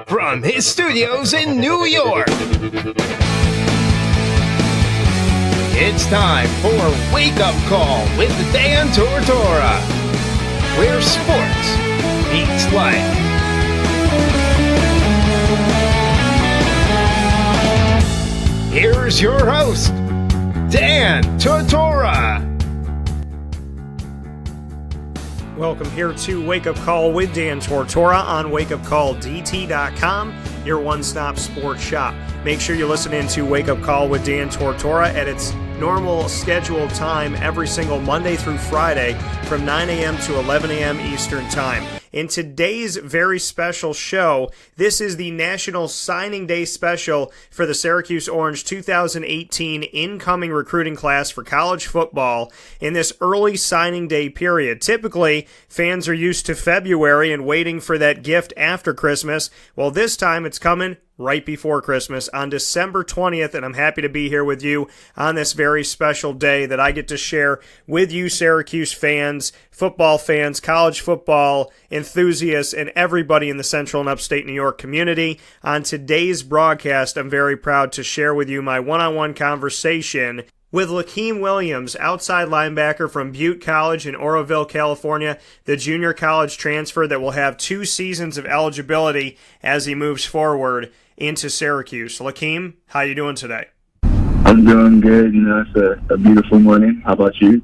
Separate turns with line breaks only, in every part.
from his studios in New York, it's time for Wake Up Call with Dan Tortora, where sports meets life. Here's your host, Dan Tortora.
Welcome here to Wake Up Call with Dan Tortora on wakeupcalldt.com, your one-stop sports shop. Make sure you listen in to Wake Up Call with Dan Tortora at its normal scheduled time every single Monday through Friday from 9 a.m. to 11 a.m. Eastern Time. In today's very special show, this is the National Signing Day special for the Syracuse Orange 2018 incoming recruiting class for college football in this early signing day period. Typically, fans are used to February and waiting for that gift after Christmas. Well, this time it's coming right before Christmas on December 20th, and I'm happy to be here with you on this very special day that I get to share with you Syracuse fans, football fans, college football enthusiasts, and everybody in the Central and Upstate New York community. On today's broadcast, I'm very proud to share with you my one-on-one conversation with Lakiem Williams, outside linebacker from Butte College in Oroville, California, the junior college transfer that will have 2 seasons of eligibility as he moves forward into Syracuse. Lakiem, how you doing today?
I'm doing good. It's a beautiful morning. How about you?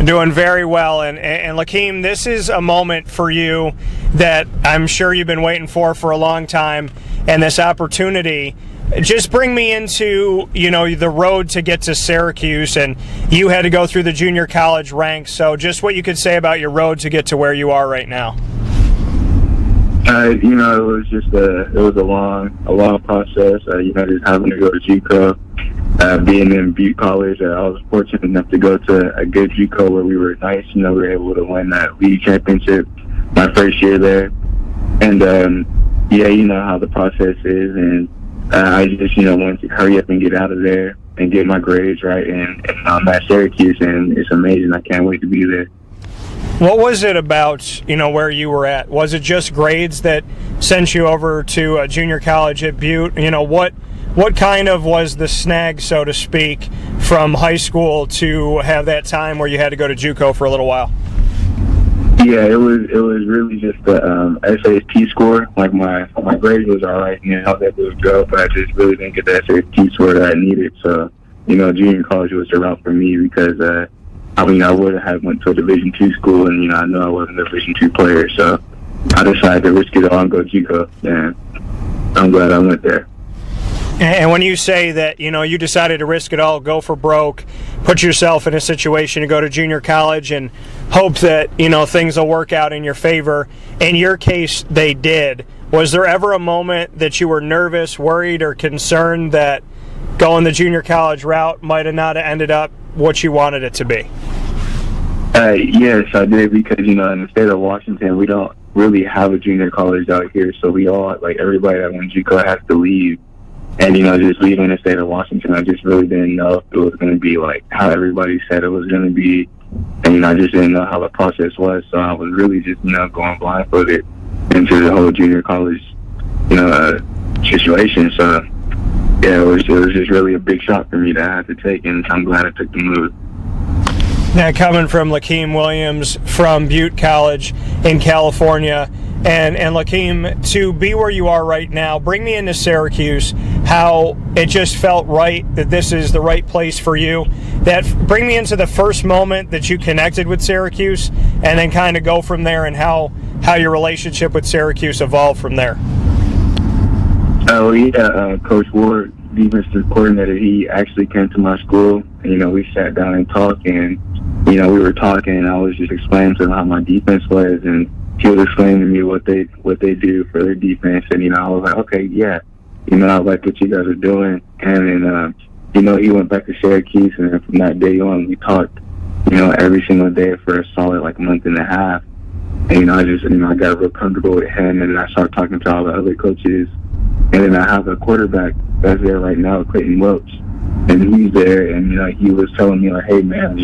Doing very well. And Lakiem, this is a moment for you that I'm sure you've been waiting for a long time, and this opportunity. Just bring me into, the road to get to Syracuse, and you had to go through the junior college ranks. So just what you could say about your road to get to where you are right now.
It was just it was a long process. Just having to go to JUCO, being in Butte College. I was fortunate enough to go to a good JUCO where we were nice. We were able to win that league championship my first year there. And you know how the process is, and I just wanted to hurry up and get out of there and get my grades right. And I'm at Syracuse, and it's amazing. I can't wait to be there.
What was it about, where you were at? Was it just grades that sent you over to a junior college at Butte? What kind of was the snag, so to speak, from high school to have that time where you had to go to JUCO for a little while?
Yeah, it was really just the SAT score. Like my grade was all right, I was able to go, but I just really didn't get the SAT score that I needed. So, junior college was the route for me because I would have went to a Division II school, and I know I wasn't a Division II player, so I decided to risk it all and go JUCO, and I'm glad I went there.
And when you say that, you decided to risk it all, go for broke, put yourself in a situation to go to junior college and hope that, things will work out in your favor. In your case, they did. Was there ever a moment that you were nervous, worried, or concerned that going the junior college route might have not ended up what you wanted it to be?
Yes, I did, because, in the state of Washington, we don't really have a junior college out here, so we all, everybody that went JUCO has to leave. And, just leaving the state of Washington, I just really didn't know if it was going to be how everybody said it was going to be. And, I just didn't know how the process was. So I was really just, going blindfolded into the whole junior college, situation. So, yeah, it was just really a big shock for me that I had to take, and I'm glad I took the move.
Now, coming from Lakiem Williams from Butte College in California, and Lakiem, to be where you are right now, bring me into Syracuse, how it just felt right that this is the right place for you. Bring me into the first moment that you connected with Syracuse, and then kind of go from there, and how your relationship with Syracuse evolved from there.
Oh, yeah, Coach Ward, defensive coordinator, he actually came to my school. And, we sat down and talked, and, we were talking, and I was just explaining to him how my defense was, and he was explaining to me what they do for their defense. And, I was like, okay, yeah, I like what you guys are doing. And then, he went back to Syracuse, and then from that day on, we talked, every single day for a solid, month and a half. And, I just, I got real comfortable with him, and then I started talking to all the other coaches. And then I have a quarterback that's there right now, Clayton Welch, and he's there, and he was telling me hey man,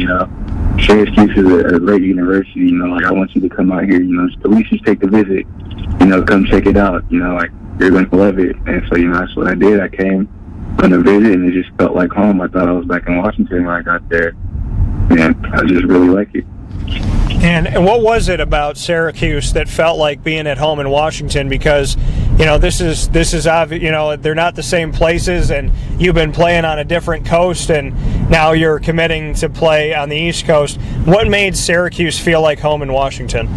Syracuse is a great university. I want you to come out here. At least just take the visit. Come check it out. you're going to love it. And so, that's what I did. I came on a visit, and it just felt like home. I thought I was back in Washington when I got there. And I just really like it.
And what was it about Syracuse that felt like being at home in Washington? Because, this is obvious, they're not the same places, and you've been playing on a different coast, and now you're committing to play on the East Coast. What made Syracuse feel like home in Washington?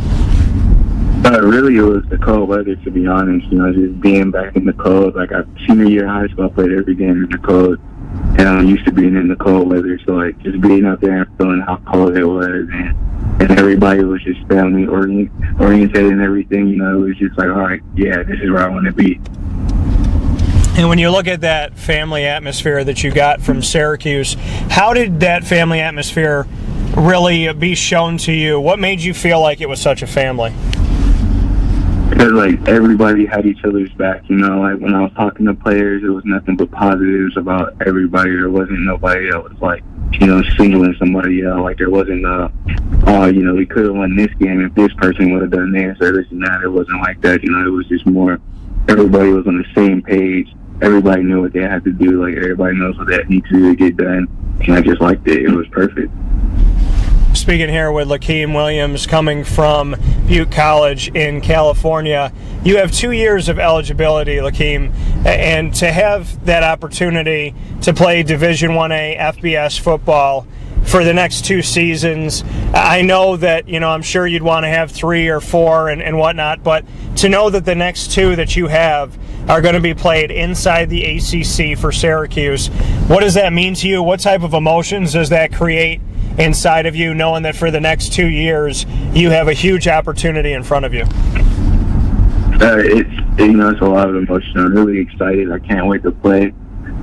Really, it was the cold weather, to be honest. Just being back in the cold. Like, senior year of high school, I played every game in the cold. And I'm used to being in the cold weather. So, just being out there and feeling how cold it was. And everybody was just family oriented and everything. It was just like, all right, yeah, this is where I want to be.
And when you look at that family atmosphere that you got from Syracuse, how did that family atmosphere really be shown to you? What made you feel like it was such a family?
Because, everybody had each other's back, when I was talking to players, it was nothing but positives about everybody. There wasn't nobody that was, singling somebody out. There wasn't, we could have won this game if this person would have done this or this and that. It wasn't like that, it was just more, everybody was on the same page. Everybody knew what they had to do. Everybody knows what they need to do to get done. And I just liked it. It was perfect.
Speaking here with Lakiem Williams, coming from Butte College in California. You have 2 years of eligibility, Lakiem, and to have that opportunity to play Division I-A FBS football for the next 2 seasons, I know that, I'm sure you'd want to have 3 or 4 and whatnot, but to know that the next 2 that you have are going to be played inside the ACC for Syracuse, what does that mean to you? What type of emotions does that create inside of you, knowing that for the next 2 years you have a huge opportunity in front of you?
It's a lot of emotion. I'm really excited. I can't wait to play.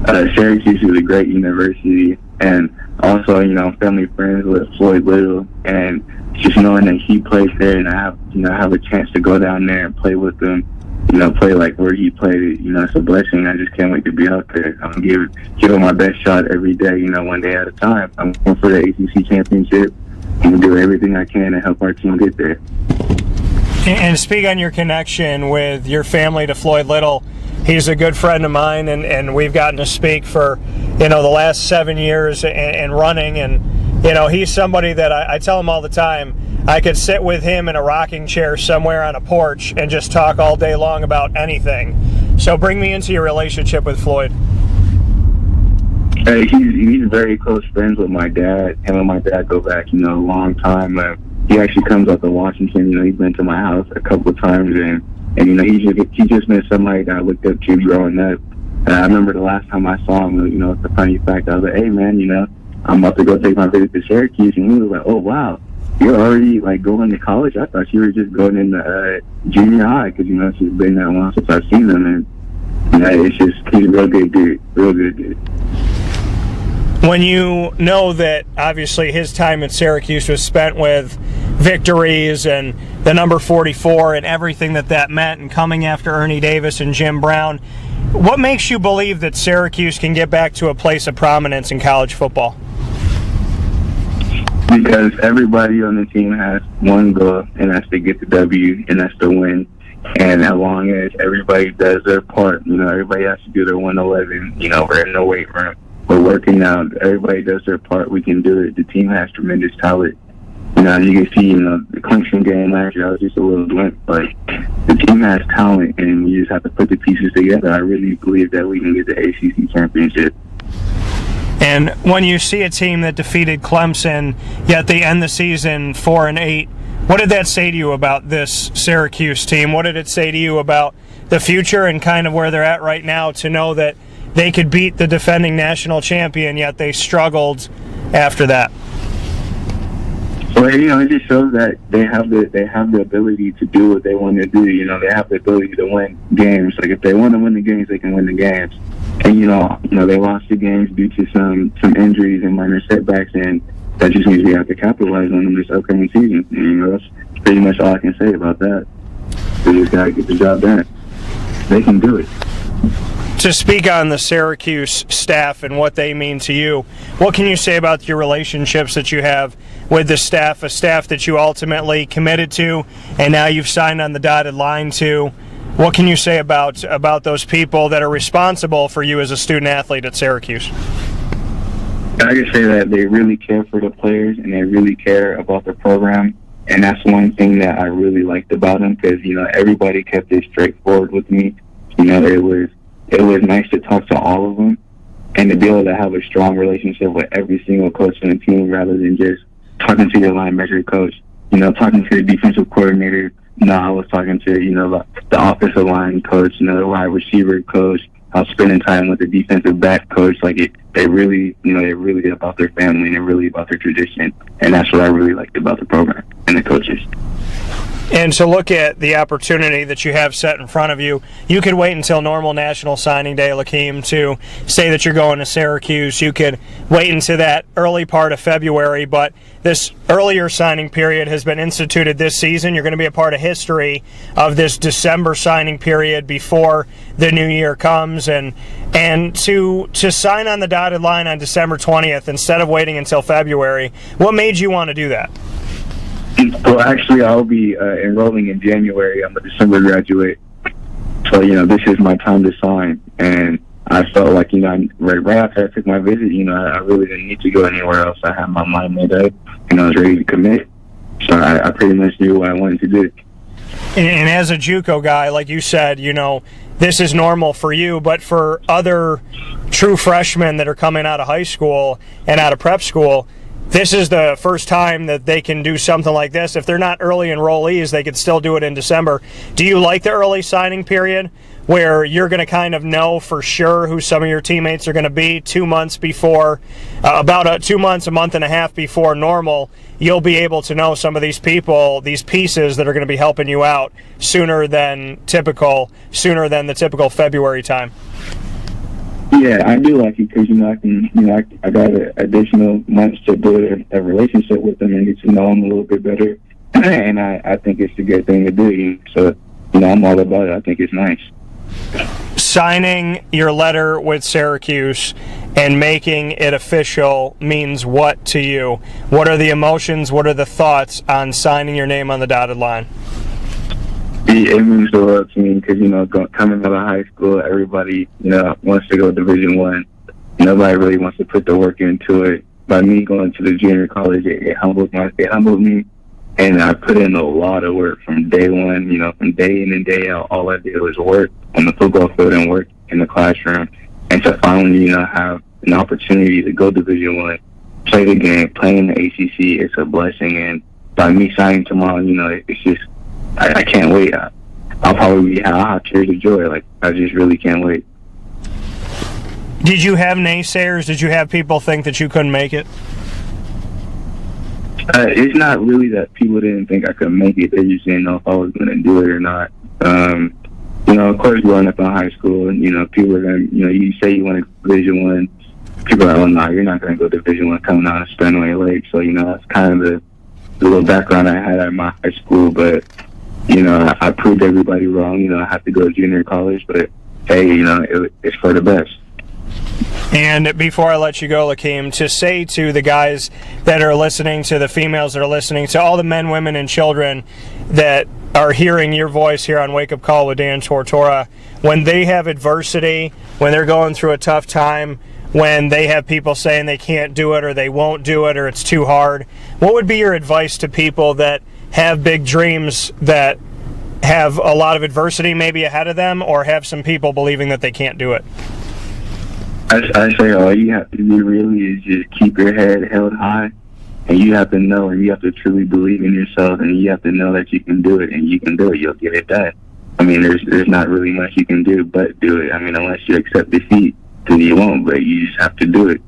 Syracuse is a great university, and also, I'm family friends with Floyd Little, and just knowing that he plays there, and I have a chance to go down there and play with him, play where he played, it's a blessing. I just can't wait to be out there. I'm gonna give it my best shot every day, one day at a time. I'm going for the ACC championship. I'm gonna do everything I can to help our team get there.
And speak on your connection with your family to Floyd Little. He's a good friend of mine, and we've gotten to speak for, the last 7 years and running, and, he's somebody that I tell him all the time, I could sit with him in a rocking chair somewhere on a porch and just talk all day long about anything. So bring me into your relationship with Floyd.
He's very close friends with my dad. Him and my dad go back, a long time. He actually comes up to Washington. He's been to my house a couple of times, and he just been somebody that I looked up to growing up. I remember the last time I saw him, it's a funny fact. I was like, hey, man, I'm about to go take my visit to Syracuse. And he was like, oh, wow, you're already, going to college? I thought you were just going into junior high because, it's just been that long since I've seen him. And, it's just, he's a real good dude, real good dude.
When you know that, obviously, his time at Syracuse was spent with victories and the number 44 and everything that meant, and coming after Ernie Davis and Jim Brown, what makes you believe that Syracuse can get back to a place of prominence in college football?
Because everybody on the team has one goal, and that's to get the W, and that's to win. And as long as everybody does their part, everybody has to do their 111. We're in the weight room. We're working out. Everybody does their part. We can do it. The team has tremendous talent. You can see, the Clemson game last year, I was just a little blunt, but the team has talent, and we just have to put the pieces together. I really believe that we can get the ACC championship.
And when you see a team that defeated Clemson, yet they end the season 4-8, what did that say to you about this Syracuse team? What did it say to you about the future and kind of where they're at right now, to know that they could beat the defending national champion, yet they struggled after that?
Well, it just shows that they have the ability to do what they want to do. They have the ability to win games. If they want to win the games, they can win the games. And they lost the games due to some injuries and minor setbacks, and that just means we have to capitalize on them this upcoming season. And, that's pretty much all I can say about that. They just gotta get the job done. They can do it.
To speak on the Syracuse staff and what they mean to you, what can you say about your relationships that you have with the staff, a staff that you ultimately committed to and now you've signed on the dotted line to? What can you say about those people that are responsible for you as a student athlete at Syracuse?
I can say that they really care for the players and they really care about the program. And that's one thing that I really liked about them because, everybody kept it straightforward with me. It was nice to talk to all of them and to be able to have a strong relationship with every single coach on the team rather than just talking to your linebacker coach, talking to the defensive coordinator. I was talking to, the offensive line coach, the wide receiver coach. I was spending time with the defensive back coach. They really about their family and they're really about their tradition. And that's what I really liked about the program and the coaches.
And to look at the opportunity that you have set in front of you, you could wait until normal National Signing Day, Lakiem, to say that you're going to Syracuse. You could wait into that early part of February, but this earlier signing period has been instituted this season. You're going to be a part of history of this December signing period before the new year comes. And to sign on the dotted line on December 20th instead of waiting until February, what made you want to do that?
Well, actually, I'll be enrolling in January. I'm a December graduate. So, this is my time to sign. And I felt like, right after I took my visit, I really didn't need to go anywhere else. I had my mind made up, and I was ready to commit. So I pretty much knew what I wanted to do.
And as a JUCO guy, like you said, this is normal for you, but for other true freshmen that are coming out of high school and out of prep school, this is the first time that they can do something like this. If they're not early enrollees, they could still do it in December. Do you like the early signing period where you're going to kind of know for sure who some of your teammates are going to be 2 months before, about 2 months, a month and a half before normal? You'll be able to know some of these people, these pieces that are going to be helping you out sooner than the typical February time.
Yeah, I do like it because, I got additional months to build a relationship with them and get to know them a little bit better. And I think it's a good thing to do. So, I'm all about it. I think it's nice.
Signing your letter with Syracuse and making it official means what to you? What are the emotions? What are the thoughts on signing your name on the dotted line?
It means a lot to me because, coming out of high school, everybody, wants to go Division I. Nobody really wants to put the work into it. By me going to the junior college, it humbled me. And I put in a lot of work from day one, from day in and day out. All I did was work on the football field and work in the classroom. And to finally, have an opportunity to go Division I, play the game, play in the ACC, it's a blessing. And by me signing tomorrow, it's just, I can't wait. I'll probably have tears of joy. I just really can't wait.
Did you have naysayers? Did you have people think that you couldn't make it?
It's not really that people didn't think I could make it. They just didn't know if I was going to do it or not. Of course, growing up in high school, and, people are going to, you say you want to go Division I, people are like, oh, no, you're not going to go Division I coming out of Spenway Lake. So, that's kind of the little background I had at my high school. But, I proved everybody wrong. I had to go to junior college, but hey, it's for the best.
And before I let you go, Lakiem, to say to the guys that are listening, to the females that are listening, to all the men, women, and children that are hearing your voice here on Wake Up Call with Dan Tortora, when they have adversity, when they're going through a tough time, when they have people saying they can't do it or they won't do it or it's too hard, what would be your advice to people that have big dreams that have a lot of adversity maybe ahead of them or have some people believing that they can't do it?
I say all you have to do really is just keep your head held high, and you have to know and you have to truly believe in yourself, and you have to know that you can do it, and you can do it. You'll get it done. There's not really much you can do but do it. Unless you accept defeat, then you won't, but you just have to do it.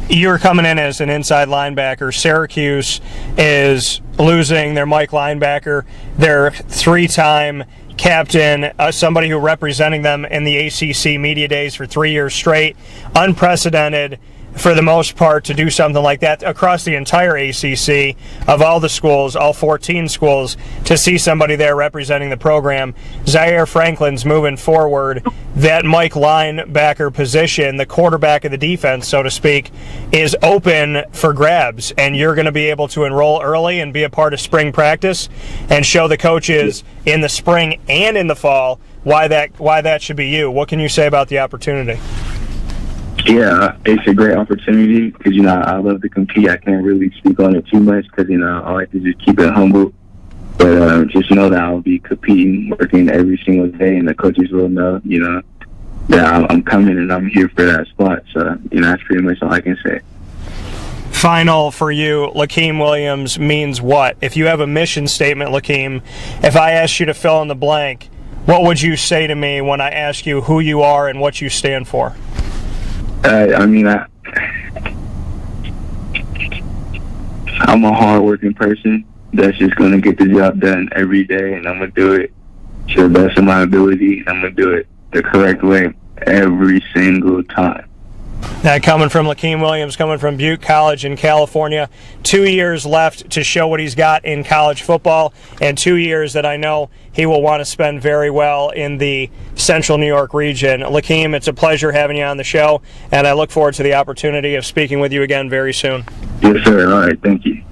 You're coming in as an inside linebacker. Syracuse is losing their Mike linebacker, their three-time captain, somebody who representing them in the ACC media days for 3 years straight. Unprecedented for the most part, to do something like that across the entire ACC of all the schools, all 14 schools, to see somebody there representing the program. Zaire Franklin's moving forward. That Mike linebacker position, the quarterback of the defense, so to speak, is open for grabs, and you're going to be able to enroll early and be a part of spring practice and show the coaches in the spring and in the fall why that should be you. What can you say about the opportunity?
Yeah, it's a great opportunity because, I love to compete. I can't really speak on it too much because, I like to just keep it humble. But just know that I'll be competing, working every single day, and the coaches will know, that I'm coming and I'm here for that spot. So, that's pretty much all I can say.
Final for you, Lakiem Williams means what? If you have a mission statement, Lakiem, if I asked you to fill in the blank, what would you say to me when I ask you who you are and what you stand for?
I'm a hard-working person that's just going to get the job done every day, and I'm going to do it to the best of my ability, and I'm going to do it the correct way every single time.
That coming from Lakiem Williams, coming from Butte College in California. 2 years left to show what he's got in college football, and 2 years that I know he will want to spend very well in the Central New York region. Lakiem, it's a pleasure having you on the show, and I look forward to the opportunity of speaking with you again very soon.
Yes, sir. All right. Thank you.